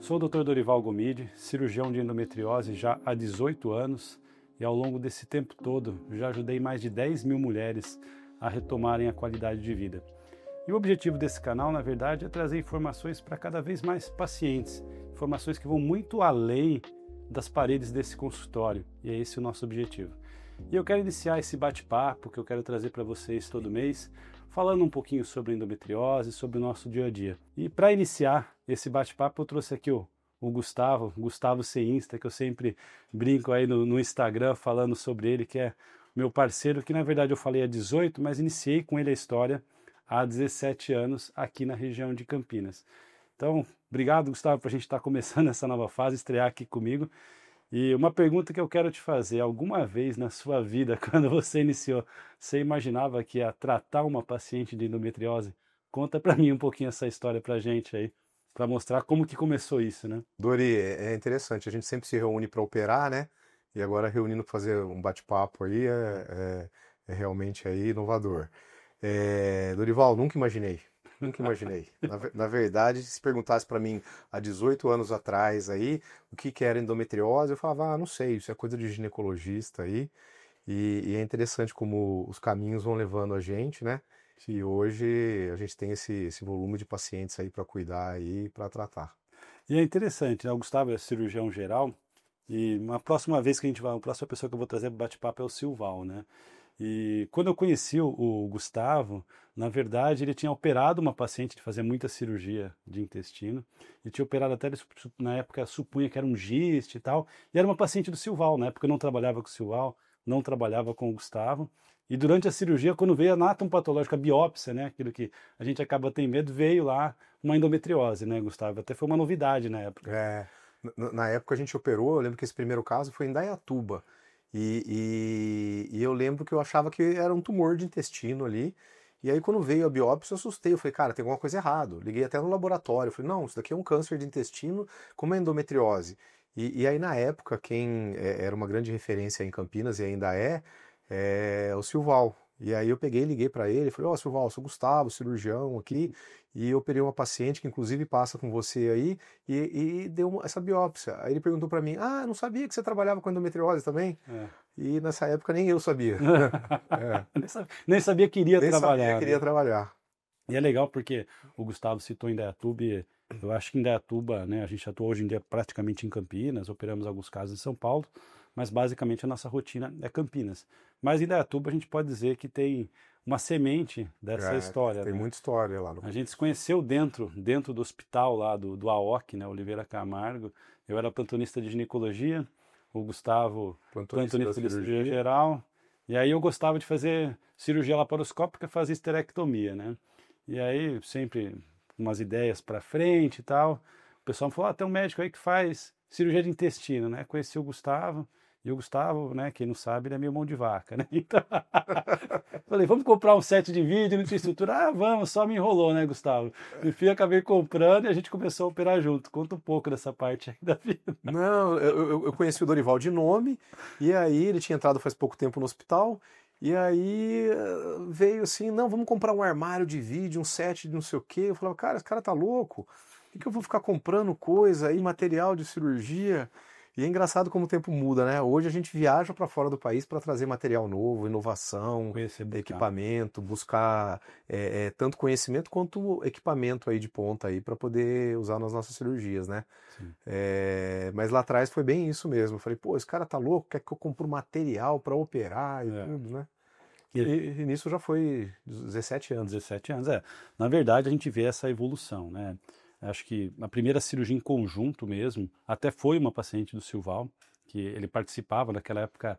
Sou o Dr. Dorival Gomide, cirurgião de endometriose já há 18 anos e ao longo desse tempo todo já ajudei mais de 10 mil mulheres a retomarem a qualidade de vida. E o objetivo desse canal, na verdade, é trazer informações para cada vez mais pacientes, informações que vão muito além das paredes desse consultório, e é esse o nosso objetivo. E eu quero iniciar esse bate-papo que eu quero trazer para vocês todo mês, falando um pouquinho sobre endometriose, sobre o nosso dia a dia. E para iniciar esse bate-papo, eu trouxe aqui o Gustavo Ceinsta, que eu sempre brinco aí no Instagram falando sobre ele, que é meu parceiro, que na verdade eu falei há 18, mas iniciei com ele a história há 17 anos aqui na região de Campinas. Então, obrigado, Gustavo, por a gente estar começando essa nova fase, estrear aqui comigo. E uma pergunta que eu quero te fazer: alguma vez na sua vida, quando você iniciou, você imaginava que ia tratar uma paciente de endometriose? Conta para mim um pouquinho essa história pra gente aí, para mostrar como que começou isso, né? Dori, é interessante, a gente sempre se reúne para operar, né? E agora reunindo para fazer um bate-papo aí é realmente aí inovador. Dorival, nunca imaginei. Na verdade, se perguntasse para mim há 18 anos atrás aí o que era endometriose, eu falava, não sei, isso é coisa de ginecologista aí. E é interessante como os caminhos vão levando a gente, né? E hoje a gente tem esse volume de pacientes aí para cuidar aí, para tratar. E é interessante, né? O Gustavo é cirurgião geral e uma próxima vez que a próxima pessoa que eu vou trazer para bate-papo é o Silval, né? E quando eu conheci o Gustavo, na verdade ele tinha operado uma paciente de fazer muita cirurgia de intestino e tinha operado até, na época, supunha que era um giste e tal, e era uma paciente do Silval, na época eu não trabalhava com o Silval, não trabalhava com o Gustavo, e durante a cirurgia, quando veio a anátomo patológica, a biópsia, né, aquilo que a gente acaba tendo medo, veio lá uma endometriose, né, Gustavo? Até foi uma novidade na época. É, na época a gente operou, eu lembro que esse primeiro caso foi em Indaiatuba. E eu lembro que eu achava que era um tumor de intestino ali. E aí quando veio a biópsia eu assustei, eu falei, cara, tem alguma coisa errada. Liguei até no laboratório, eu falei, não, isso daqui é um câncer de intestino, como é endometriose? E aí na época, quem era uma grande referência em Campinas e ainda é o Silval. E aí eu peguei, liguei para ele, falei, ó, Silval, sou Gustavo, cirurgião aqui, e eu operei uma paciente que inclusive passa com você aí, e deu essa biópsia. Aí ele perguntou para mim, não sabia que você trabalhava com endometriose também? É. E nessa época nem eu sabia. É, Nem sabia que iria nem sabia trabalhar, que né? iria trabalhar. E é legal porque o Gustavo citou Indaiatuba e eu acho que Indaiatuba, né, a gente atua hoje em dia praticamente em Campinas, operamos alguns casos em São Paulo, mas basicamente a nossa rotina é Campinas. Mas Indaiatuba a gente pode dizer que tem uma semente dessa história, Tem né? muita história lá no A gente se conheceu dentro do hospital lá do AOC, né, Oliveira Camargo. Eu era plantonista de ginecologia, o Gustavo plantonista da plantonista de cirurgia cirurgia. geral. E aí eu gostava de fazer cirurgia laparoscópica, fazer esterectomia, né? E aí sempre umas ideias para frente e tal. O pessoal me falou, tem um médico aí que faz cirurgia de intestino, né? Conheci o Gustavo. E o Gustavo, né, quem não sabe, ele é meio mão de vaca, né? Então, falei, vamos comprar um set de vídeo, não tinha estrutura? Vamos, só me enrolou, né, Gustavo? Enfim, acabei comprando e a gente começou a operar junto. Conta um pouco dessa parte aí da vida. Não, eu conheci o Dorival de nome, e aí ele tinha entrado faz pouco tempo no hospital, e aí veio assim, não, vamos comprar um armário de vídeo, um set de não sei o quê. Eu falava, cara, esse cara tá louco, por que eu vou ficar comprando coisa aí, material de cirurgia? E é engraçado como o tempo muda, né? Hoje a gente viaja para fora do país para trazer material novo, inovação, Conhecer, buscar. equipamento, buscar tanto conhecimento quanto equipamento aí de ponta aí para poder usar nas nossas cirurgias, né? Sim. Mas lá atrás foi bem isso mesmo. Eu falei, pô, esse cara tá louco, quer que eu compre material para operar e É. tudo, né? E E nisso já foi 17 anos. 17 anos, é. Na verdade, a gente vê essa evolução, né? Acho que a primeira cirurgia em conjunto mesmo, até foi uma paciente do Silval, que ele participava naquela época,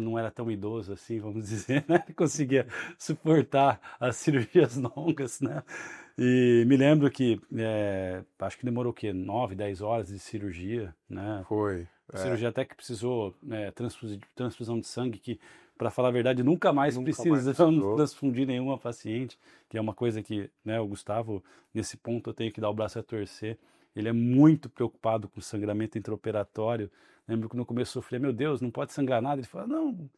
não era tão idoso assim, vamos dizer, né? Ele conseguia suportar as cirurgias longas, né? E me lembro que, acho que demorou o quê? 9, 10 horas de cirurgia, né? Foi. Cirurgia até que precisou, transfusão de sangue, que, para falar a verdade, nunca mais Nunca mais precisamos precisou. transfundir nenhuma paciente, que é uma coisa que, né, o Gustavo, nesse ponto eu tenho que dar o braço a torcer. Ele é muito preocupado com o sangramento intraoperatório. Lembro que no começo eu falei, meu Deus, não pode sangrar nada. Ele falou, não,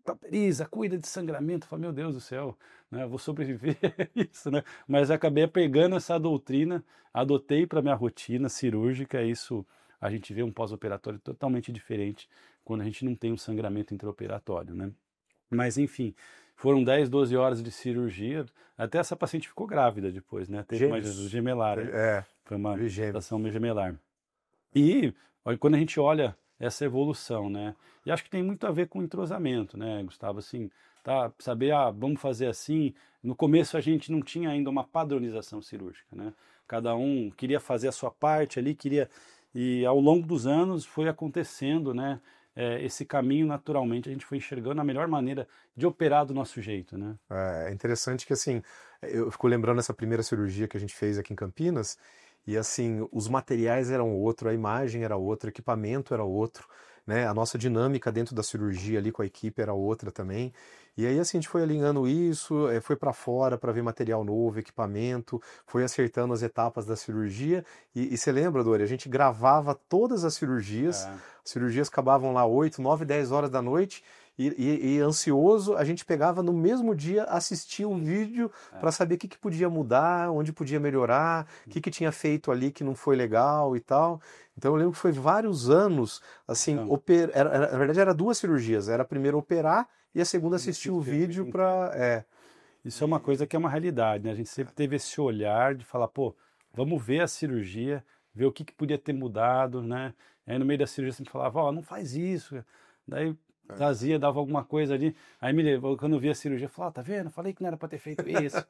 cauteriza, cuida de sangramento. Eu falei, meu Deus do céu, né, eu vou sobreviver a isso, né? Mas acabei pegando essa doutrina, adotei para minha rotina cirúrgica. Isso a gente vê um pós-operatório totalmente diferente quando a gente não tem um sangramento intraoperatório, né? Mas enfim, foram 10, 12 horas de cirurgia. Até essa paciente ficou grávida depois, né? Teve uma Gêmeos. gemelar, foi uma Gêmeos. gestação gemelar. E olha, quando a gente olha essa evolução, né? E acho que tem muito a ver com entrosamento, né, Gustavo? Assim, tá? Saber, vamos fazer assim. No começo a gente não tinha ainda uma padronização cirúrgica, né? Cada um queria fazer a sua parte ali, queria. E ao longo dos anos foi acontecendo, né? Esse caminho naturalmente a gente foi enxergando a melhor maneira de operar do nosso jeito, né? É interessante que, assim, eu fico lembrando essa primeira cirurgia que a gente fez aqui em Campinas, e, assim, os materiais eram outro, a imagem era outra, o equipamento era outro, né? A nossa dinâmica dentro da cirurgia ali com a equipe era outra também. E aí, assim, a gente foi alinhando isso, foi para fora para ver material novo, equipamento, foi acertando as etapas da cirurgia. E você lembra, Dori, a gente gravava todas as cirurgias acabavam lá 8, 9, 10 horas da noite, e ansioso, a gente pegava no mesmo dia, assistia um vídeo para saber o que podia mudar, onde podia melhorar, o que tinha feito ali que não foi legal e tal. Então eu lembro que foi vários anos, assim, na verdade era 2 cirurgias, era a primeira operar e a segunda assistir o vídeo para... Isso é uma coisa que é uma realidade, né? A gente sempre teve esse olhar de falar, pô, vamos ver a cirurgia, ver o que podia ter mudado, né? Aí no meio da cirurgia sempre falava, ó, não faz isso. Daí trazia, dava alguma coisa ali. Aí me levou, quando eu vi a cirurgia, eu falava, tá vendo? Falei que não era pra ter feito isso.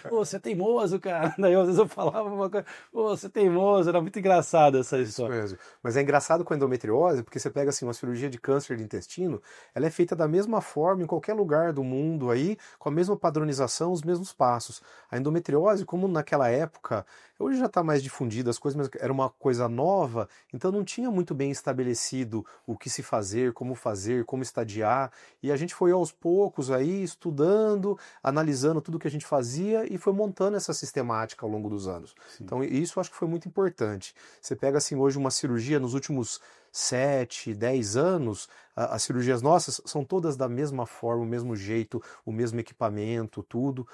Pô, você é teimoso, cara. Daí às vezes eu falava uma coisa, pô, você é teimoso. Era muito engraçado essa história. Isso mesmo. Mas é engraçado com a endometriose, porque você pega assim uma cirurgia de câncer de intestino, ela é feita da mesma forma em qualquer lugar do mundo aí, com a mesma padronização, os mesmos passos. A endometriose, como naquela época, hoje já está mais difundida as coisas, mas era uma coisa nova, então não tinha muito bem estabelecido o que se fazer, como estadiar, e a gente foi aos poucos aí estudando, analisando tudo que a gente fazia e foi montando essa sistemática ao longo dos anos. Sim. Então isso eu acho que foi muito importante. Você pega assim hoje uma cirurgia nos últimos 7, 10 anos, as cirurgias nossas são todas da mesma forma, o mesmo jeito, o mesmo equipamento, tudo,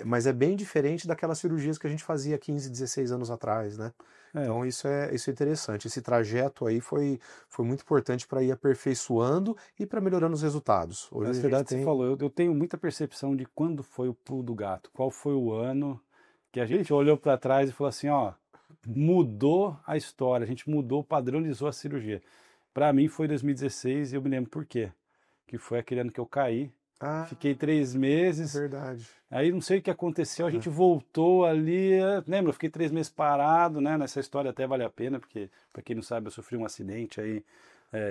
mas é bem diferente daquelas cirurgias que a gente fazia 15, 16 anos atrás, né? Então isso é interessante. Esse trajeto aí foi muito importante para ir aperfeiçoando e para melhorando os resultados. Hoje na verdade, você falou, eu tenho muita percepção de quando foi o pulo do gato, qual foi o ano que a gente olhou para trás e falou assim, ó, mudou a história, a gente mudou, padronizou a cirurgia. Para mim foi 2016 e eu me lembro por quê. Que foi aquele ano que eu caí, fiquei 3 meses. É verdade. Aí não sei o que aconteceu, a gente voltou ali, lembra, eu fiquei 3 meses parado, né? Nessa história até vale a pena, porque, para quem não sabe, eu sofri um acidente aí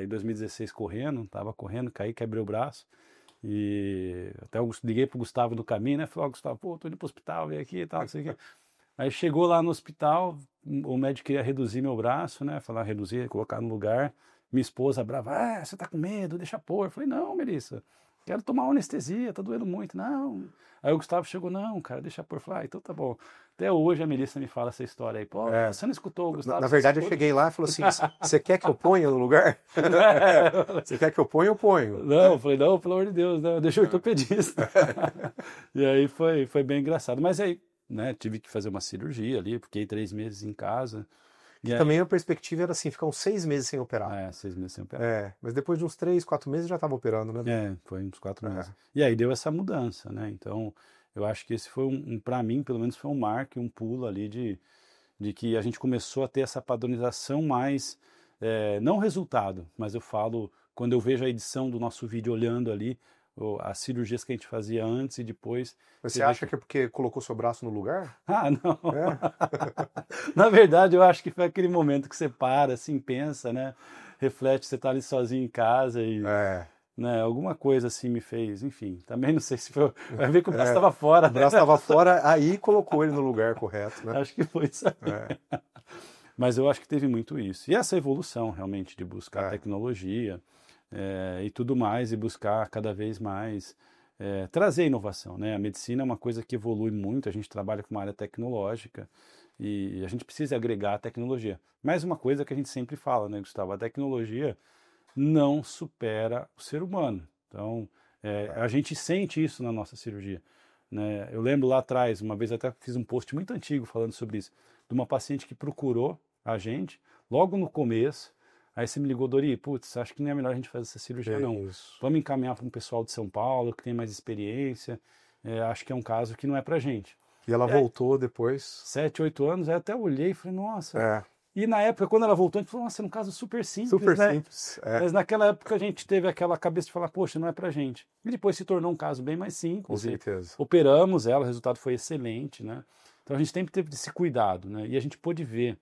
em 2016 correndo, tava correndo, caí, quebrei o braço. E até eu liguei pro Gustavo do caminho, né? Falei, ó, Gustavo, pô, tô indo pro hospital, vem aqui e tal, não sei o que. Aí chegou lá no hospital, o médico queria reduzir meu braço, né? Falar reduzir, colocar no lugar. Minha esposa brava, você tá com medo, deixa pôr. Eu falei, não, Melissa, quero tomar uma anestesia, tá doendo muito. Não. Aí o Gustavo chegou, não, cara, deixa pôr. Eu falei, então tá bom. Até hoje a Melissa me fala essa história aí. Pô, você não escutou o Gustavo? Na verdade, eu cheguei lá e falei assim, você quer que eu ponha no lugar? Você quer que eu ponha, eu ponho. Não, eu falei, não, pelo amor de Deus, não, deixa o ortopedista. E aí foi bem engraçado. Mas aí, né, tive que fazer uma cirurgia ali, fiquei 3 meses em casa. E também a perspectiva era assim, ficar uns 6 meses sem operar. 6 meses sem operar. Mas depois de uns 3, 4 meses já estava operando, né? Foi uns 4 meses. E aí deu essa mudança, né? Então, eu acho que esse foi para mim, pelo menos foi um marco, um pulo ali de que a gente começou a ter essa padronização mais, não resultado, mas eu falo, quando eu vejo a edição do nosso vídeo olhando ali, as cirurgias que a gente fazia antes e depois. Mas você acha que é porque colocou seu braço no lugar? Não. Na verdade, eu acho que foi aquele momento que você para, assim, pensa, né? Reflete, você tá ali sozinho em casa e... Né, alguma coisa assim me fez, enfim, também não sei se foi, vai ver que o braço estava fora. O braço estava fora, aí colocou ele no lugar correto, né? Acho que foi isso aí. Mas eu acho que teve muito isso. E essa evolução, realmente, de buscar tecnologia e tudo mais, e buscar cada vez mais trazer inovação, né? A medicina é uma coisa que evolui muito, a gente trabalha com uma área tecnológica e a gente precisa agregar a tecnologia. Mais uma coisa que a gente sempre fala, né, Gustavo? A tecnologia não supera o ser humano. Então, A gente sente isso na nossa cirurgia, né? Eu lembro lá atrás, uma vez até fiz um post muito antigo falando sobre isso, de uma paciente que procurou a gente logo no começo. Aí você me ligou, Dori, putz, acho que não é melhor a gente fazer essa cirurgia, não. Isso. Vamos encaminhar para um pessoal de São Paulo que tem mais experiência. Acho que é um caso que não é pra gente. E ela voltou depois. 7, 8 anos, aí até olhei e falei, nossa. É. E na época, quando ela voltou, a gente falou, nossa, é um caso super simples, Super né? simples. Mas naquela época a gente teve aquela cabeça de falar, poxa, não é pra gente. E depois se tornou um caso bem mais simples. Com certeza. Operamos ela, o resultado foi excelente, né? Então a gente sempre teve esse cuidado, né? E a gente pôde ver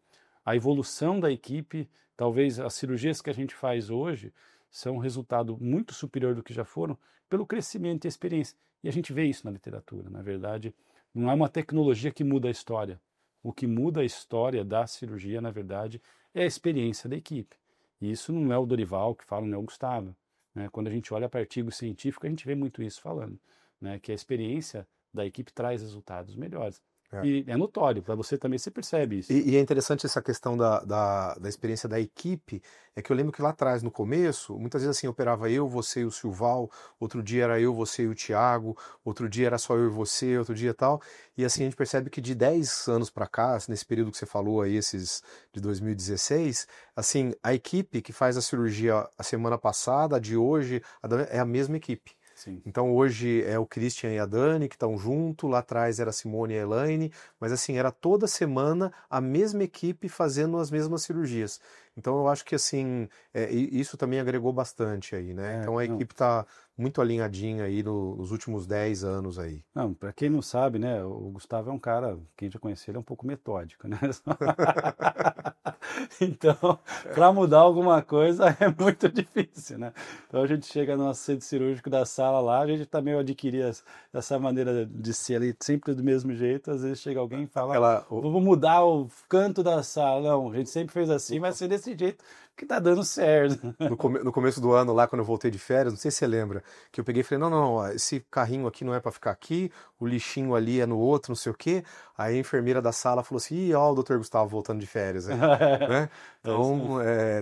a evolução da equipe. Talvez as cirurgias que a gente faz hoje são um resultado muito superior do que já foram pelo crescimento e experiência. E a gente vê isso na literatura. Na verdade, não é uma tecnologia que muda a história. O que muda a história da cirurgia, na verdade, é a experiência da equipe. E isso não é o Dorival que fala, não é o Gustavo, né? Quando a gente olha para artigo científico, a gente vê muito isso falando, né? Que a experiência da equipe traz resultados melhores. E é notório, para você também você percebe isso. E é interessante essa questão da experiência da equipe, é que eu lembro que lá atrás, no começo, muitas vezes assim, operava eu, você e o Silval, outro dia era eu, você e o Thiago, outro dia era só eu e você, outro dia tal, e assim a gente percebe que de 10 anos para cá, nesse período que você falou aí, esses de 2016, assim, a equipe que faz a cirurgia a semana passada, a de hoje, é a mesma equipe. Sim. Então hoje é o Christian e a Dani que estão junto, lá atrás era a Simone e a Elaine, mas assim, era toda semana a mesma equipe fazendo as mesmas cirurgias. Então eu acho que assim, isso também agregou bastante aí, né? Então a equipe está muito alinhadinha aí nos últimos 10 anos aí. Não, para quem não sabe, né, o Gustavo é um cara, quem já conhece ele é um pouco metódico, né? Então, para mudar alguma coisa é muito difícil, né? Então a gente chega no centro cirúrgico da sala lá, a gente também adquirir essa maneira de ser ali sempre do mesmo jeito. Às vezes chega alguém e fala, vamos mudar o canto da sala. Não, a gente sempre fez assim, vai ser desse jeito que tá dando certo. No começo do ano lá, quando eu voltei de férias, não sei se você lembra, que eu peguei e falei, não, esse carrinho aqui não é para ficar aqui, o lixinho ali é no outro, não sei o quê. Aí a enfermeira da sala falou assim, ó, o doutor Gustavo voltando de férias, né? Então,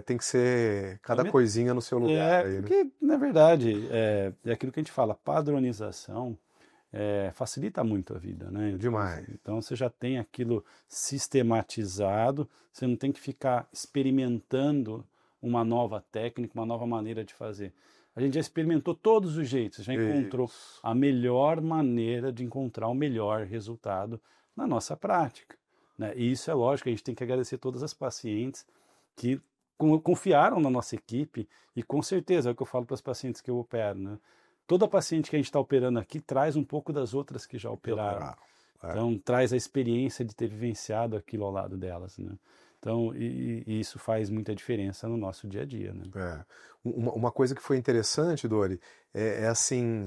tem que ser cada coisinha no seu lugar. Aí, porque, né? Na verdade, é aquilo que a gente fala, padronização facilita muito a vida, né? Demais. Então você já tem aquilo sistematizado, você não tem que ficar experimentando uma nova técnica, uma nova maneira de fazer. A gente já experimentou todos os jeitos, já encontrou a melhor maneira de encontrar o melhor resultado na nossa prática, né? E isso é lógico, a gente tem que agradecer todas as pacientes que confiaram na nossa equipe e com certeza é o que eu falo para os pacientes que eu opero, né? Toda paciente que a gente está operando aqui traz um pouco das outras que já operaram. Então, traz a experiência de ter vivenciado aquilo ao lado delas, né? Então, e isso faz muita diferença no nosso dia a dia, né? Uma coisa que foi interessante, Dori, assim,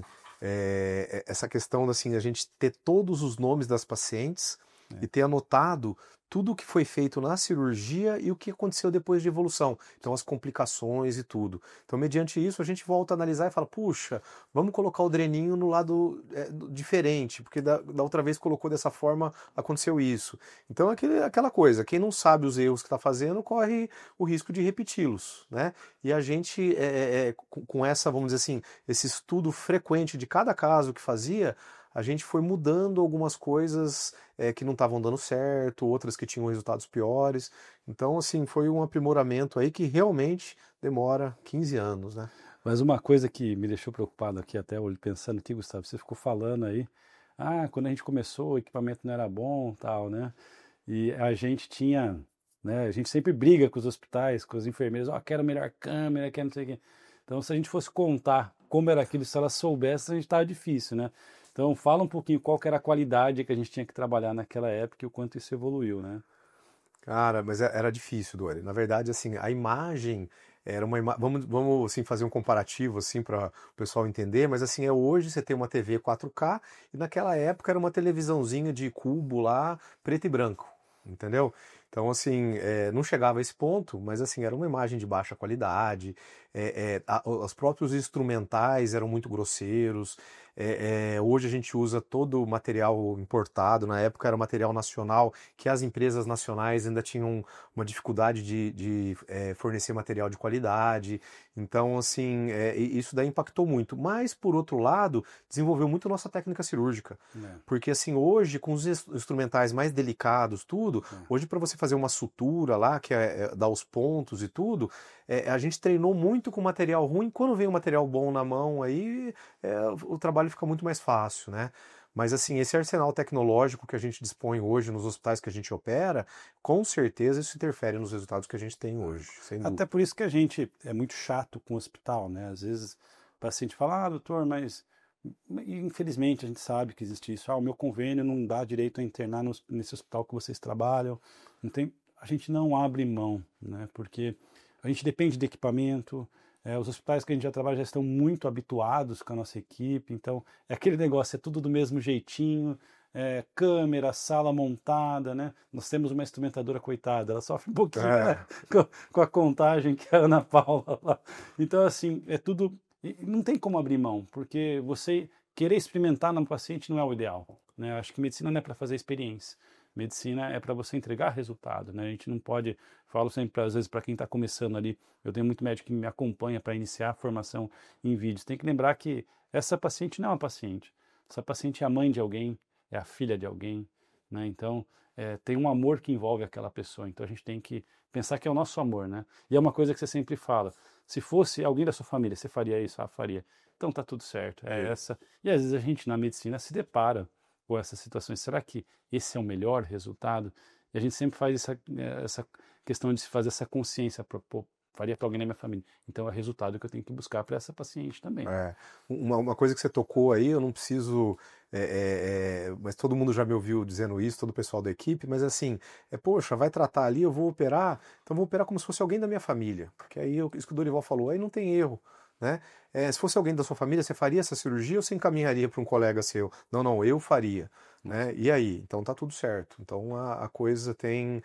essa questão assim, a gente ter todos os nomes das pacientes e ter anotado tudo o que foi feito na cirurgia e o que aconteceu depois de evolução. Então, as complicações e tudo. Então, mediante isso, a gente volta a analisar e fala, puxa, vamos colocar o dreninho no lado diferente, porque da outra vez colocou dessa forma, aconteceu isso. Então, aquela coisa, quem não sabe os erros que está fazendo, corre o risco de repeti-los, né? E a gente, com essa, vamos dizer assim, esse estudo frequente de cada caso que fazia, a gente foi mudando algumas coisas que não estavam dando certo, outras que tinham resultados piores. Então, assim, foi um aprimoramento aí que realmente demora 15 anos, né? Mas uma coisa que me deixou preocupado aqui, até pensando aqui, Gustavo, você ficou falando aí, quando a gente começou o equipamento não era bom, tal, né? E a gente tinha, né, a gente sempre briga com os hospitais, com os enfermeiros, quero melhor câmera, quero não sei o quê. Então, se a gente fosse contar como era aquilo, se elas soubessem, a gente estava difícil, né? Então, fala um pouquinho qual que era a qualidade que a gente tinha que trabalhar naquela época e o quanto isso evoluiu, né? Cara, mas era difícil, Dori. Na verdade, assim, a imagem era uma vamos assim fazer um comparativo assim para o pessoal entender, mas assim, hoje você tem uma TV 4K e naquela época era uma televisãozinha de cubo lá, preto e branco, entendeu? Então, assim, não chegava a esse ponto, mas assim, era uma imagem de baixa qualidade, os próprios instrumentais eram muito grosseiros, Hoje a gente usa todo o material importado, na época era material nacional, que as empresas nacionais ainda tinham uma dificuldade de fornecer material de qualidade. Então, assim, isso daí impactou muito. Mas, por outro lado, desenvolveu muito a nossa técnica cirúrgica. Porque, assim, hoje, com os instrumentais mais delicados, tudo, hoje para você fazer uma sutura lá, que dar os pontos e tudo, a gente treinou muito com material ruim. Quando vem um material bom na mão, aí o trabalho fica muito mais fácil, né? Mas assim, esse arsenal tecnológico que a gente dispõe hoje nos hospitais que a gente opera, com certeza isso interfere nos resultados que a gente tem hoje, sem dúvida. Até por isso que a gente é muito chato com o hospital, né? Às vezes o paciente fala, doutor, mas infelizmente a gente sabe que existe isso. O meu convênio não dá direito a internar nesse hospital que vocês trabalham. Não tem... A gente não abre mão, né? Porque a gente depende de equipamento. Os hospitais que a gente já trabalha já estão muito habituados com a nossa equipe, então é aquele negócio, é tudo do mesmo jeitinho, câmera, sala montada, né? Nós temos uma instrumentadora, coitada, ela sofre um pouquinho com a contagem que é a Ana Paula lá. Então, assim, é tudo... Não tem como abrir mão, porque você querer experimentar no paciente não é o ideal, né? Eu acho que medicina não é para fazer experiência. Medicina é para você entregar resultado, né? A gente não pode, falo sempre às vezes para quem está começando ali, eu tenho muito médico que me acompanha para iniciar a formação em vídeos, tem que lembrar que essa paciente não é uma paciente, essa paciente é a mãe de alguém, é a filha de alguém, né? Então tem um amor que envolve aquela pessoa, então a gente tem que pensar que é o nosso amor, né? E é uma coisa que você sempre fala, se fosse alguém da sua família, você faria isso? Faria. Então tá tudo certo, essa. E às vezes a gente na medicina se depara com essas situações. Será que esse é o melhor resultado? E a gente sempre faz essa questão de se fazer essa consciência, faria para alguém na minha família. Então é o resultado que eu tenho que buscar para essa paciente também. Uma coisa que você tocou aí, eu não preciso, mas todo mundo já me ouviu dizendo isso, todo o pessoal da equipe, mas assim, poxa, vai tratar ali, eu vou operar, então eu vou operar como se fosse alguém da minha família, porque aí isso que o Dorival falou, aí não tem erro. Né? Se fosse alguém da sua família, você faria essa cirurgia ou você encaminharia para um colega seu? Não, eu faria. Né? E aí? Então tá tudo certo. Então a coisa tem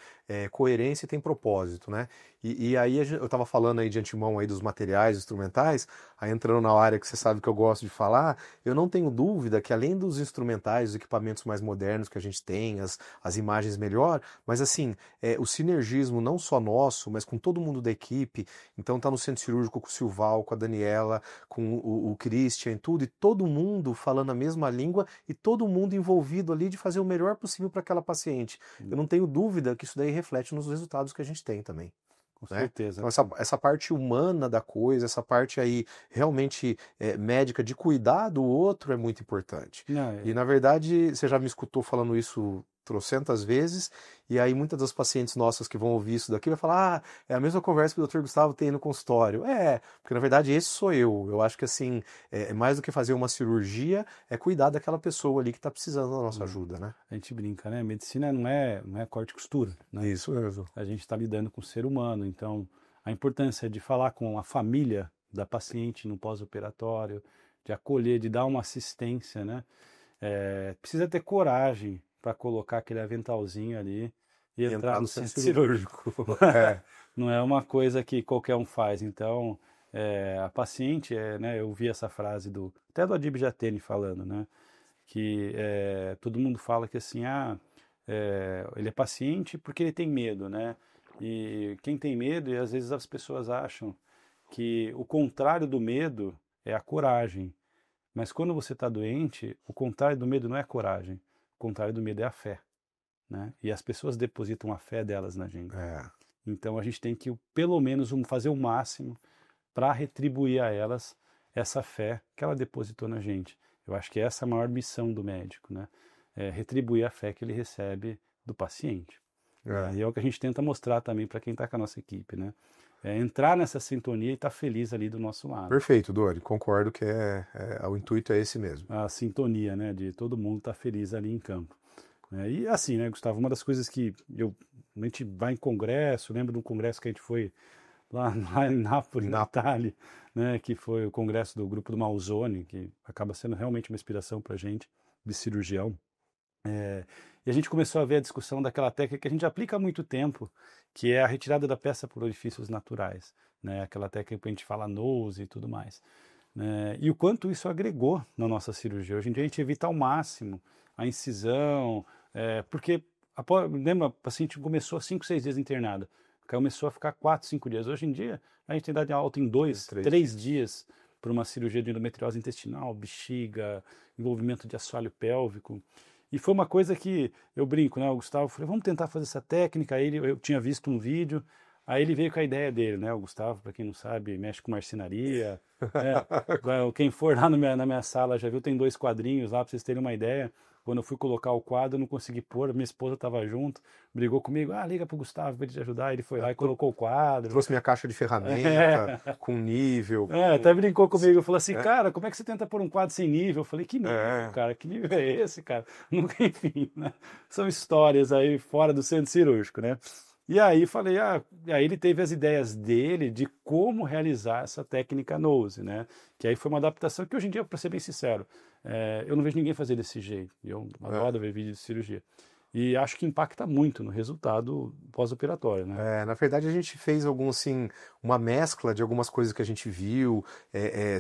coerência e tem propósito, né? E aí eu estava falando aí de antemão aí dos materiais instrumentais, aí entrando na área que você sabe que eu gosto de falar, eu não tenho dúvida que além dos instrumentais, os equipamentos mais modernos que a gente tem, as imagens melhor, mas assim, o sinergismo não só nosso, mas com todo mundo da equipe, então tá no centro cirúrgico com o Silval, com a Daniela, com o Christian, tudo, e todo mundo falando a mesma língua e todo mundo envolvido ali de fazer o melhor possível para aquela paciente. Eu não tenho dúvida que isso daí reflete nos resultados que a gente tem também. Com certeza. Então essa parte humana da coisa, essa parte aí realmente médica de cuidar do outro é muito importante. E na verdade, você já me escutou falando isso trocentas vezes, e aí muitas das pacientes nossas que vão ouvir isso daqui vai falar, é a mesma conversa que o Dr. Gustavo tem no consultório. Porque na verdade esse sou eu. Eu acho que assim, mais do que fazer uma cirurgia, é cuidar daquela pessoa ali que está precisando da nossa ajuda, né? A gente brinca, né? Medicina não é corte e costura, né? Isso mesmo. A gente está lidando com o ser humano, então a importância de falar com a família da paciente no pós-operatório, de acolher, de dar uma assistência, né? Precisa ter coragem para colocar aquele aventalzinho ali e entrar no centro cirúrgico. Não é uma coisa que qualquer um faz. Então, a paciente, né, eu vi essa frase até do Adib Jatene falando, né, que todo mundo fala que assim, ele é paciente porque ele tem medo, né? E quem tem medo, e às vezes as pessoas acham que o contrário do medo é a coragem. Mas quando você está doente, o contrário do medo não é a coragem. O contrário do medo é a fé, né? E as pessoas depositam a fé delas na gente. Então a gente tem que, pelo menos, fazer o máximo para retribuir a elas essa fé que ela depositou na gente. Eu acho que essa é a maior missão do médico, né? Retribuir a fé que ele recebe do paciente. E é o que a gente tenta mostrar também para quem está com a nossa equipe, né? Entrar nessa sintonia e estar feliz ali do nosso lado. Perfeito, Dori. Concordo que o intuito é esse mesmo. A sintonia, né? De todo mundo estar feliz ali em campo. E assim, né, Gustavo? Uma das coisas que a gente vai em congresso, lembro de um congresso que a gente foi lá em Nápoles, na Itália, né? Que foi o congresso do grupo do Malzone, que acaba sendo realmente uma inspiração para a gente, de cirurgião. E a gente começou a ver a discussão daquela técnica que a gente aplica há muito tempo, que é a retirada da peça por orifícios naturais, né? Aquela técnica que a gente fala nose e tudo mais. né? E o quanto isso agregou na nossa cirurgia. Hoje em dia a gente evita ao máximo a incisão, porque lembra, a paciente começou 5, 6 dias internada, começou a ficar 4, 5 dias. Hoje em dia a gente tem dado alta em 2, 3 dias para uma cirurgia de endometriose intestinal, bexiga, envolvimento de assoalho pélvico. E foi uma coisa que eu brinco, né? O Gustavo falou, vamos tentar fazer essa técnica. Aí eu tinha visto um vídeo, aí ele veio com a ideia dele, né? O Gustavo, para quem não sabe, mexe com marcenaria. Quem for lá na minha sala já viu, tem 2 quadrinhos lá para vocês terem uma ideia. Quando eu fui colocar o quadro, eu não consegui pôr, minha esposa estava junto, brigou comigo, liga pro Gustavo para ele te ajudar. Ele foi lá e colocou o quadro. Trouxe minha caixa de ferramenta, com nível. Até brincou comigo, falou assim, cara, como é que você tenta pôr um quadro sem nível? Eu falei, que nível, cara? Que nível é esse, cara? Nunca, enfim, né? São histórias aí fora do centro cirúrgico, né? E aí falei, aí ele teve as ideias dele de como realizar essa técnica nose, né? Que aí foi uma adaptação que hoje em dia, para ser bem sincero, eu não vejo ninguém fazer desse jeito. Eu adoro ver vídeo de cirurgia. E acho que impacta muito no resultado pós-operatório, né? Na verdade, a gente fez assim, uma mescla de algumas coisas que a gente viu,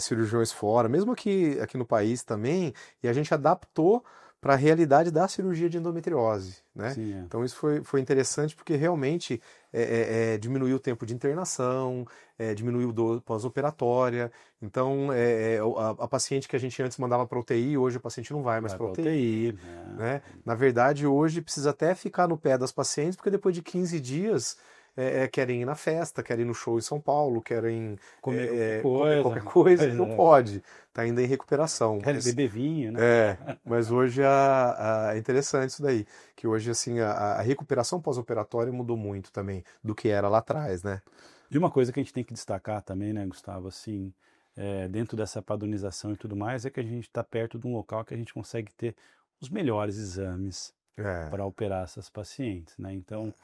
cirurgiões fora, mesmo aqui no país também, e a gente adaptou para a realidade da cirurgia de endometriose, né? Sim, Então isso foi interessante porque realmente diminuiu o tempo de internação, diminuiu dor pós-operatória. Então a paciente que a gente antes mandava para UTI, hoje o paciente não vai mais para UTI, né? Na verdade, hoje precisa até ficar no pé das pacientes, porque depois de 15 dias querem ir na festa, querem ir no show em São Paulo, querem comer qualquer coisa, não pode, está ainda em recuperação. Querem beber vinho, né? Mas hoje é interessante isso daí, que hoje assim a recuperação pós-operatória mudou muito também do que era lá atrás, né? E uma coisa que a gente tem que destacar também, né, Gustavo, assim, dentro dessa padronização e tudo mais, é que a gente está perto de um local que a gente consegue ter os melhores exames para operar essas pacientes, né? Então,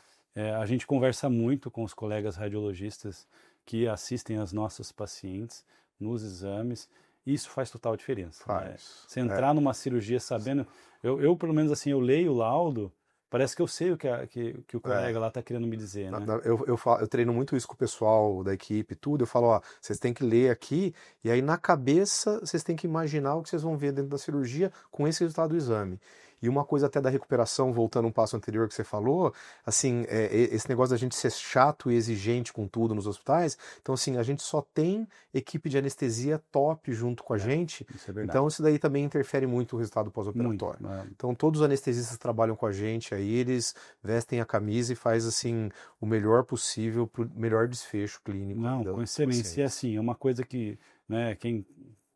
a gente conversa muito com os colegas radiologistas que assistem as nossas pacientes nos exames, e isso faz total diferença. Né? Você entrar numa cirurgia sabendo... Eu, pelo menos assim, eu leio o laudo, parece que eu sei o que o colega lá está querendo me dizer, né? Eu treino muito isso com o pessoal da equipe, tudo. Eu falo, vocês têm que ler aqui, e aí na cabeça vocês têm que imaginar o que vocês vão ver dentro da cirurgia com esse resultado do exame. E uma coisa até da recuperação, voltando um passo anterior que você falou, assim, esse negócio da gente ser chato e exigente com tudo nos hospitais, então assim, a gente só tem equipe de anestesia top junto com a gente, isso é verdade. Então isso daí também interfere muito no resultado pós-operatório. Então todos os anestesistas trabalham com a gente, aí eles vestem a camisa e faz assim, o melhor possível para o melhor desfecho clínico. Não, com excelência. E assim, é uma coisa que, né, quem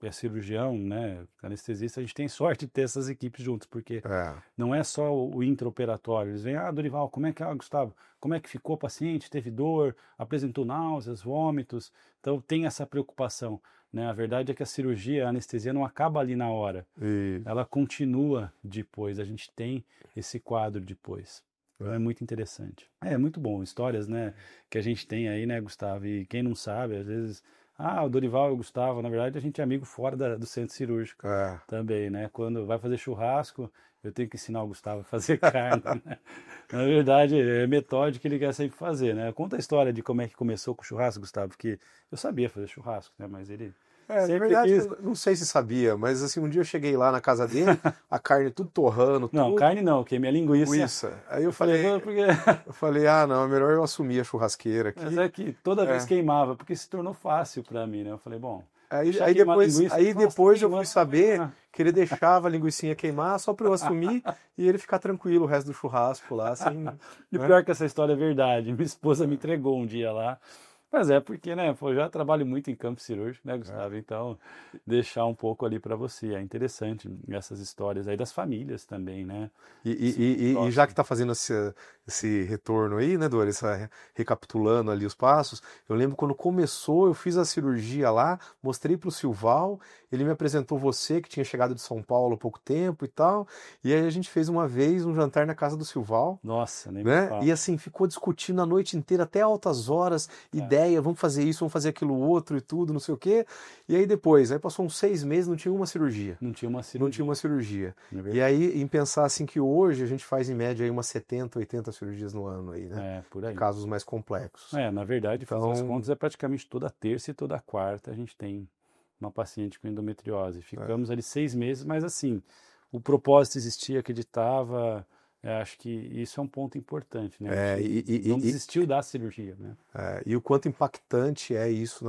é cirurgião, né, anestesista, a gente tem sorte de ter essas equipes juntas, porque não é só o intraoperatório. Eles vêm, Dorival, como é que Gustavo, como é que ficou o paciente? Teve dor, apresentou náuseas, vômitos? Então tem essa preocupação, né? A verdade é que a cirurgia, a anestesia não acaba ali na hora. Ela continua depois, a gente tem esse quadro depois. Então é muito interessante. É muito bom, histórias, né, que a gente tem aí, né, Gustavo? E quem não sabe, às vezes... o Dorival e o Gustavo, na verdade, a gente é amigo fora do centro cirúrgico também, né? Quando vai fazer churrasco, eu tenho que ensinar o Gustavo a fazer carne, né? Na verdade, é metódico que ele quer sempre fazer, né? Conta a história de como é que começou com o churrasco, Gustavo, porque eu sabia fazer churrasco, né? Mas ele... na verdade, eu não sei se sabia, mas assim, um dia eu cheguei lá na casa dele, a carne tudo torrando. Não, carne não, queimei a linguiça. Aí eu falei, não, é melhor eu assumir a churrasqueira aqui. Mas é que toda vez queimava, porque se tornou fácil para mim, né? Eu falei, bom... Aí depois eu fui saber que ele deixava a linguicinha queimar só para eu assumir e ele ficar tranquilo o resto do churrasco lá. Assim, e pior que essa história é verdade, minha esposa me entregou um dia lá. Mas é porque, né, eu já trabalho muito em campo cirúrgico, né, Gustavo? Então, deixar um pouco ali para você. É interessante essas histórias aí das famílias também, né? E já que está fazendo esse retorno aí, né, Doris, recapitulando ali os passos, eu lembro quando começou, eu fiz a cirurgia lá, mostrei para o Silval, ele me apresentou você, que tinha chegado de São Paulo há pouco tempo e tal, e aí a gente fez uma vez um jantar na casa do Silval. Nossa, nem né? me fala. E assim, ficou discutindo a noite inteira, até altas horas, ideia, vamos fazer isso, vamos fazer aquilo outro e tudo, não sei o quê. E aí depois, aí passou uns 6 meses, não tinha uma cirurgia. Não tinha uma cirurgia. Não tinha uma cirurgia. E aí, em pensar assim que hoje a gente faz em média aí umas 70, 80 cirurgias no ano aí, né? Por aí. Casos mais complexos. Na verdade, então... as contas é praticamente toda terça e toda quarta a gente tem uma paciente com endometriose. Ficamos ali 6 meses, mas assim, o propósito existia, acreditava. Acho que isso é um ponto importante, né? A gente não desistiu da cirurgia, né? E o quanto impactante é isso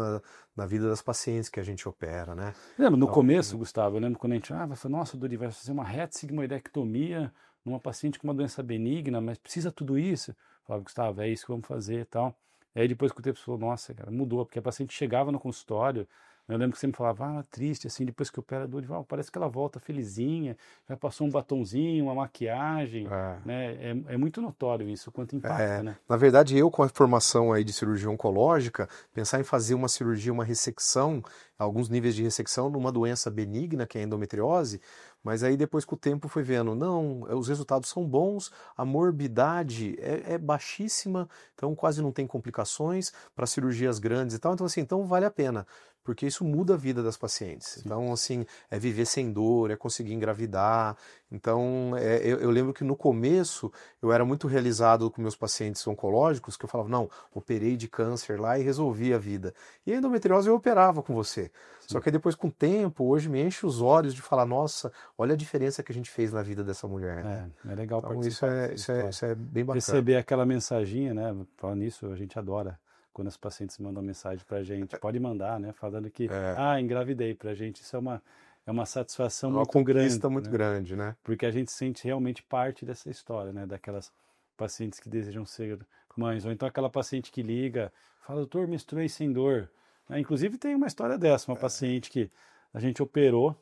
na vida das pacientes que a gente opera, né? Lembra, no Então, começo, Gustavo, eu lembro quando a gente, vai falar, nossa, Dori, vai fazer uma retsigmoidectomia numa paciente com uma doença benigna, mas precisa tudo isso? Eu falava, Gustavo, é isso que vamos fazer e tal. E aí depois que o tempo falou, nossa, cara, mudou, porque a paciente chegava no consultório, eu lembro que você me falava, triste, assim, depois que opera a Dorival, parece que ela volta felizinha, já passou um batonzinho, uma maquiagem, né? É muito notório isso, o quanto impacta, né? Na verdade, eu com a formação aí de cirurgia oncológica, pensar em fazer uma cirurgia, uma ressecção, alguns níveis de ressecção numa doença benigna, que é a endometriose, mas aí depois com o tempo foi vendo, não, os resultados são bons, a morbidade é baixíssima, então quase não tem complicações para cirurgias grandes e tal, então assim, então vale a pena, porque isso muda a vida das pacientes. Sim. Então, assim, é viver sem dor, é conseguir engravidar. Então, eu lembro que no começo eu era muito realizado com meus pacientes oncológicos, que eu falava, não, operei de câncer lá e resolvi a vida. E a endometriose eu operava com você. Sim. Só que depois, com o tempo, hoje me enche os olhos de falar, nossa, olha a diferença que a gente fez na vida dessa mulher. Né? É legal então, participar. Isso é bem bacana. Receber aquela mensaginha, né? Falando nisso, a gente adora quando as pacientes mandam mensagem pra gente. Pode mandar, né? Falando que, engravidei pra gente. Isso é uma satisfação muito grande. Uma conquista muito grande, né? Porque a gente sente realmente parte dessa história, né? Daquelas pacientes que desejam ser mães. Ou então aquela paciente que liga, fala, doutor, menstruei sem dor. Inclusive tem uma história dessa, uma paciente que a gente operou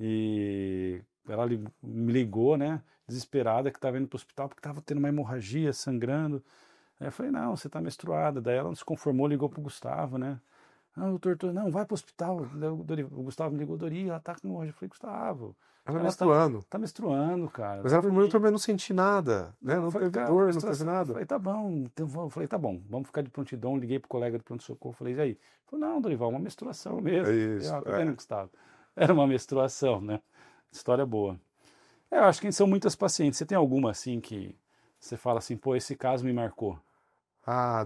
e ela me ligou, né? Desesperada, que estava indo para o hospital porque estava tendo uma hemorragia, sangrando. Aí eu falei, não, você está menstruada. Daí ela não se conformou, ligou pro Gustavo, né? Não, doutor, não, vai pro hospital. O Gustavo me ligou, Dori, ela tá com hemorragia. Eu falei, Gustavo, ela menstruando. Tá menstruando, cara. Mas ela falou, doutor, mas eu não senti nada, né? Não teve dor, não teve nada. Eu falei, tá bom, então eu falei, tá bom, vamos ficar de prontidão. Liguei pro colega do pronto-socorro, falei, e aí? Ele falou, não, Dorival, uma menstruação mesmo. Isso, tá vendo, Gustavo? Era uma menstruação, né? História boa. Eu acho que são muitas pacientes. Você tem alguma, assim, que você fala assim, pô, esse caso me marcou?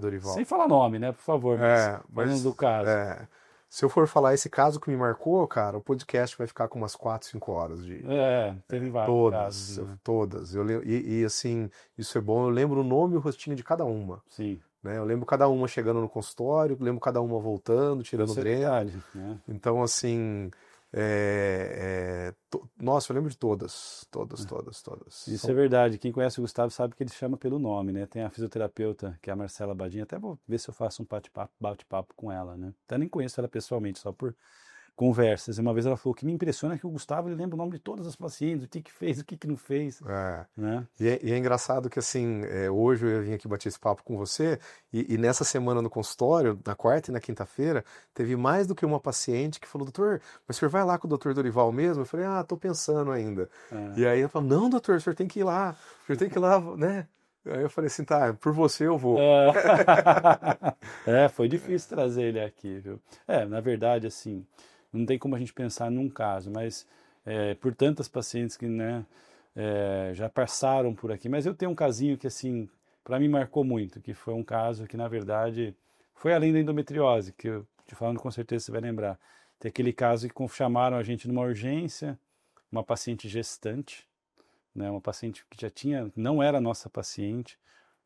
Dorival. Sem falar nome, né, por favor. Falando do caso. Se eu for falar esse caso que me marcou, cara, o podcast vai ficar com umas 4, 5 horas de... teve vários casos. Né? Todas. E assim, isso é bom. Eu lembro o nome e o rostinho de cada uma. Sim. Né? Eu lembro cada uma chegando no consultório, lembro cada uma voltando, tirando dreno. Né? Então, assim... Nossa, eu lembro de todas. Isso é verdade. Quem conhece o Gustavo sabe que ele chama pelo nome, né? Tem a fisioterapeuta, que é a Marcela Badinha. Até vou ver se eu faço um bate-papo com ela, né? Até nem conheço ela pessoalmente, só por conversas. E uma vez ela falou que me impressiona que o Gustavo ele lembra o nome de todas as pacientes, o que fez, o que não fez. Né? E é engraçado que assim, hoje eu vim aqui bater esse papo com você e nessa semana no consultório, na quarta e na quinta-feira, teve mais do que uma paciente que falou, doutor, mas o senhor vai lá com o doutor Dorival mesmo? Eu falei, tô pensando ainda. E aí ela falou, não, doutor, o senhor tem que ir lá, né? Aí eu falei assim, tá, por você eu vou. Foi difícil trazer ele aqui, viu? Na verdade, assim, não tem como a gente pensar num caso, mas por tantas pacientes que, né, já passaram por aqui. Mas eu tenho um casinho que, assim, para mim marcou muito, que foi um caso que, na verdade, foi além da endometriose, que eu te falando com certeza você vai lembrar. Tem aquele caso que chamaram a gente numa urgência, uma paciente gestante, né, uma paciente que já não era nossa paciente,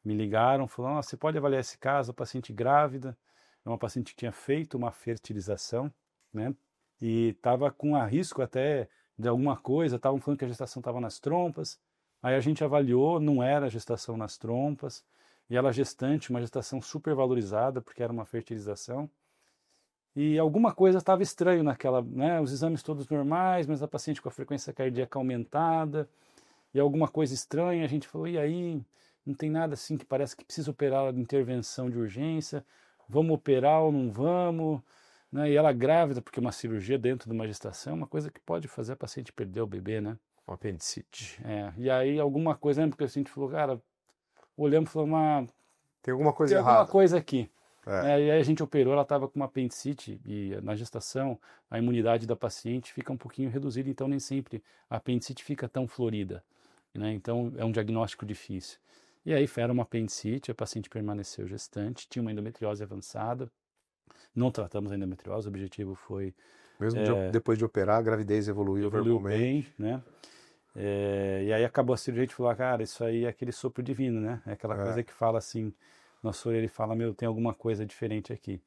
me ligaram, falaram, você pode avaliar esse caso, a paciente grávida, é uma paciente que tinha feito uma fertilização, né, e estava com a risco até de alguma coisa, estavam falando que a gestação estava nas trompas, aí a gente avaliou, não era gestação nas trompas, e ela gestante, uma gestação super valorizada, porque era uma fertilização, e alguma coisa estava estranho naquela, né, os exames todos normais, mas a paciente com a frequência cardíaca aumentada, e alguma coisa estranha, a gente falou, e aí, não tem nada assim que parece que precisa operar de intervenção de urgência, vamos operar ou não vamos, né? E ela grávida, porque uma cirurgia dentro de uma gestação é uma coisa que pode fazer a paciente perder o bebê, né? Um apendicite. E aí alguma coisa, né? Porque a gente falou, cara, olhamos e falou, tem alguma coisa errada. Tem alguma coisa aqui. E aí a gente operou, ela estava com uma apendicite e na gestação a imunidade da paciente fica um pouquinho reduzida, então nem sempre a apendicite fica tão florida. Né? Então é um diagnóstico difícil. E aí era uma apendicite, a paciente permaneceu gestante, tinha uma endometriose avançada, não tratamos a endometriose, o objetivo foi Mesmo depois de operar, a gravidez evoluiu bem, né? E aí acabou a cirurgia, a gente falou, cara, isso aí é aquele sopro divino, né? É aquela coisa que fala assim, nosso olho, ele fala, meu, tem alguma coisa diferente aqui.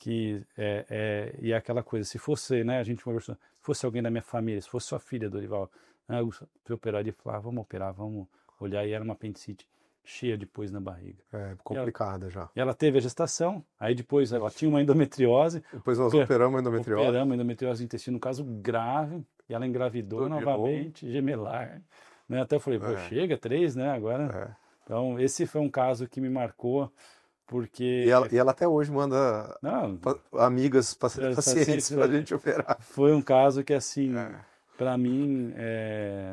E é aquela coisa, se fosse, né, a gente conversou, se fosse alguém da minha família, se fosse sua filha, Dorival, né, eu operaria, falar, vamos operar, vamos olhar, e era uma apendicite cheia de pus na barriga. Complicada já. E ela teve a gestação, aí depois ela tinha uma endometriose. Depois nós operamos a endometriose. Operamos a endometriose do intestino, um caso grave, e ela engravidou novamente, gemelar. Né? Até eu falei, pô, chega, 3, né, agora. Então, esse foi um caso que me marcou, porque... E ela até hoje manda amigas, pacientes pra gente operar. Foi um caso que, assim, para mim,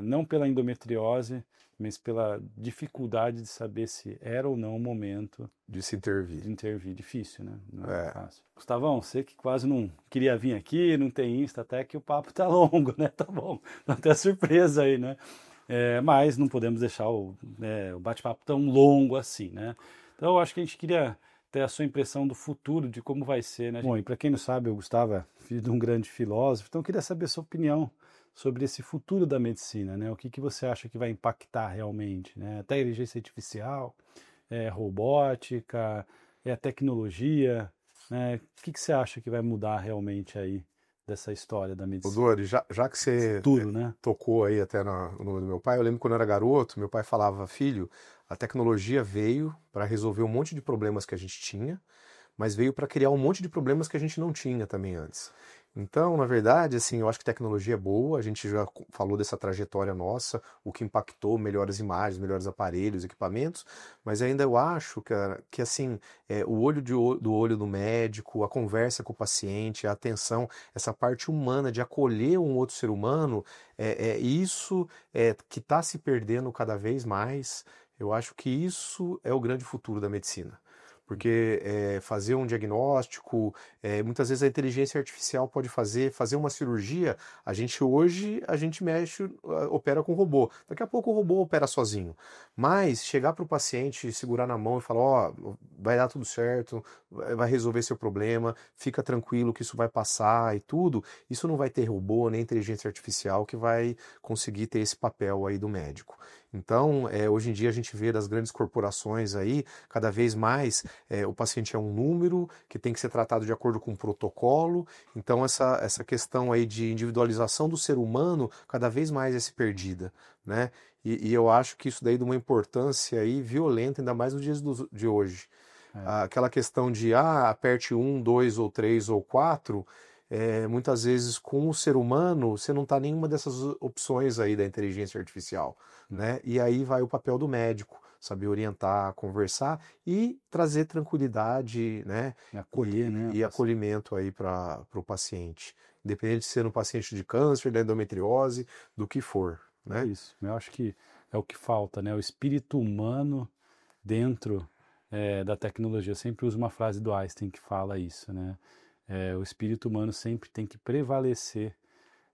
não pela endometriose, mas pela dificuldade de saber se era ou não o momento de se intervir. De intervir. Difícil, né? Não é fácil. Gustavão, você que quase não queria vir aqui, não tem Insta, até que o papo tá longo, né? Tá bom. Até surpresa aí, né? Mas não podemos deixar o bate-papo tão longo assim, né? Então eu acho que a gente queria ter a sua impressão do futuro, de como vai ser, né? Bom, e para quem não sabe, o Gustavo é filho de um grande filósofo, então eu queria saber a sua opinião sobre esse futuro da medicina, né? O que você acha que vai impactar realmente, né? Até a inteligência artificial, robótica, a tecnologia, né? O que você acha que vai mudar realmente aí dessa história da medicina? Dori, já que você futuro, né? tocou aí até no nome do meu pai, eu lembro quando eu era garoto, meu pai falava, filho, a tecnologia veio para resolver um monte de problemas que a gente tinha, mas veio para criar um monte de problemas que a gente não tinha também antes. Então, na verdade, assim, eu acho que tecnologia é boa, a gente já falou dessa trajetória nossa, o que impactou, melhores imagens, melhores aparelhos, equipamentos, mas ainda eu acho, cara, que assim, o olho do olho do médico, a conversa com o paciente, a atenção, essa parte humana de acolher um outro ser humano, isso que está se perdendo cada vez mais. Eu acho que isso é o grande futuro da medicina. Porque fazer um diagnóstico, muitas vezes a inteligência artificial pode fazer uma cirurgia, hoje a gente mexe, opera com robô. Daqui a pouco o robô opera sozinho. Mas chegar para o paciente, segurar na mão e falar, vai dar tudo certo, vai resolver seu problema, fica tranquilo que isso vai passar e tudo, isso não vai ter robô nem inteligência artificial que vai conseguir ter esse papel aí do médico. Então, hoje em dia a gente vê das grandes corporações aí, cada vez mais o paciente é um número que tem que ser tratado de acordo com um protocolo. Então, essa questão aí de individualização do ser humano cada vez mais é se perdida, né? E eu acho que isso daí de uma importância aí violenta, ainda mais nos dias de hoje. Aquela questão de, aperte 1, 2 ou 3 ou 4... muitas vezes com o ser humano você não está nenhuma dessas opções aí da inteligência artificial, né? E aí vai o papel do médico, saber orientar, conversar e trazer tranquilidade, né? Acolher, e acolhimento aí para o paciente, independente de ser um paciente de câncer, da endometriose, do que for, né? Isso, eu acho que é o que falta, né? O espírito humano dentro da tecnologia. Eu sempre uso uma frase do Einstein que fala isso, né? O espírito humano sempre tem que prevalecer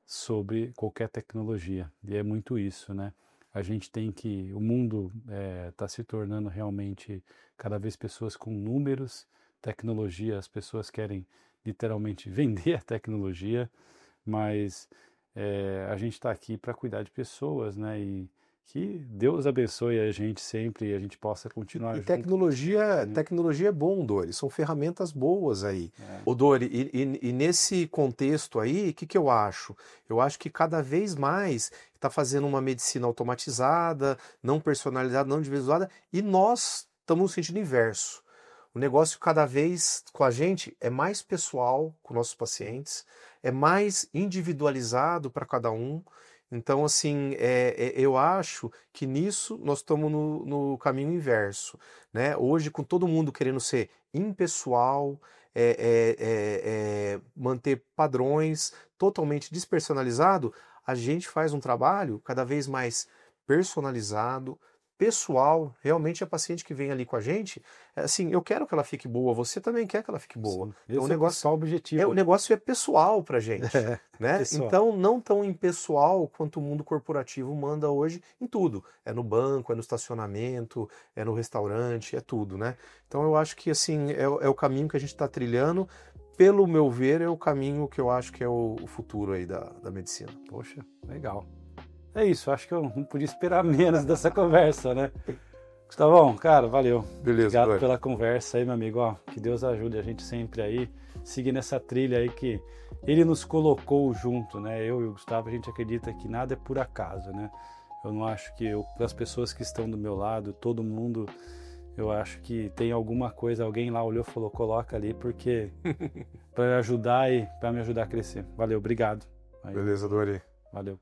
sobre qualquer tecnologia. E é muito isso, né? A gente tem que... O mundo está se tornando realmente cada vez pessoas com números, tecnologia, as pessoas querem literalmente vender a tecnologia, mas a gente está aqui para cuidar de pessoas, né? E que Deus abençoe a gente sempre e a gente possa continuar junto. Tecnologia é bom, Dori, são ferramentas boas aí. Ô Dori, e nesse contexto aí, o que eu acho? Eu acho que cada vez mais está fazendo uma medicina automatizada, não personalizada, não individualizada, e nós estamos no sentido inverso. O negócio cada vez com a gente é mais pessoal com nossos pacientes, é mais individualizado para cada um. Então, assim, eu acho que nisso nós estamos no caminho inverso, né? Hoje, com todo mundo querendo ser impessoal, manter padrões totalmente despersonalizado, a gente faz um trabalho cada vez mais personalizado, pessoal, realmente a paciente que vem ali com a gente, assim, eu quero que ela fique boa, você também quer que ela fique boa. Sim, então, esse é o objetivo. O negócio é pessoal pra gente, né? Pessoal. Então, não tão impessoal quanto o mundo corporativo manda hoje em tudo. É no banco, é no estacionamento, é no restaurante, é tudo, né? Então, eu acho que, assim, é o caminho que a gente está trilhando pelo meu ver, é o caminho que eu acho que é o futuro aí da medicina. Poxa, legal. É isso, acho que eu não podia esperar menos dessa conversa, né? Gustavão, cara, valeu. Beleza, Obrigado Dori. pela conversa aí, meu amigo. Ó, que Deus ajude a gente sempre aí, seguir nessa trilha aí que Ele nos colocou junto, né? Eu e o Gustavo, a gente acredita que nada é por acaso, né? Eu não acho que as pessoas que estão do meu lado, todo mundo, eu acho que tem alguma coisa, alguém lá olhou e falou, coloca ali, porque para ajudar e para me ajudar a crescer. Valeu, obrigado. Aí, Beleza, Dori. valeu.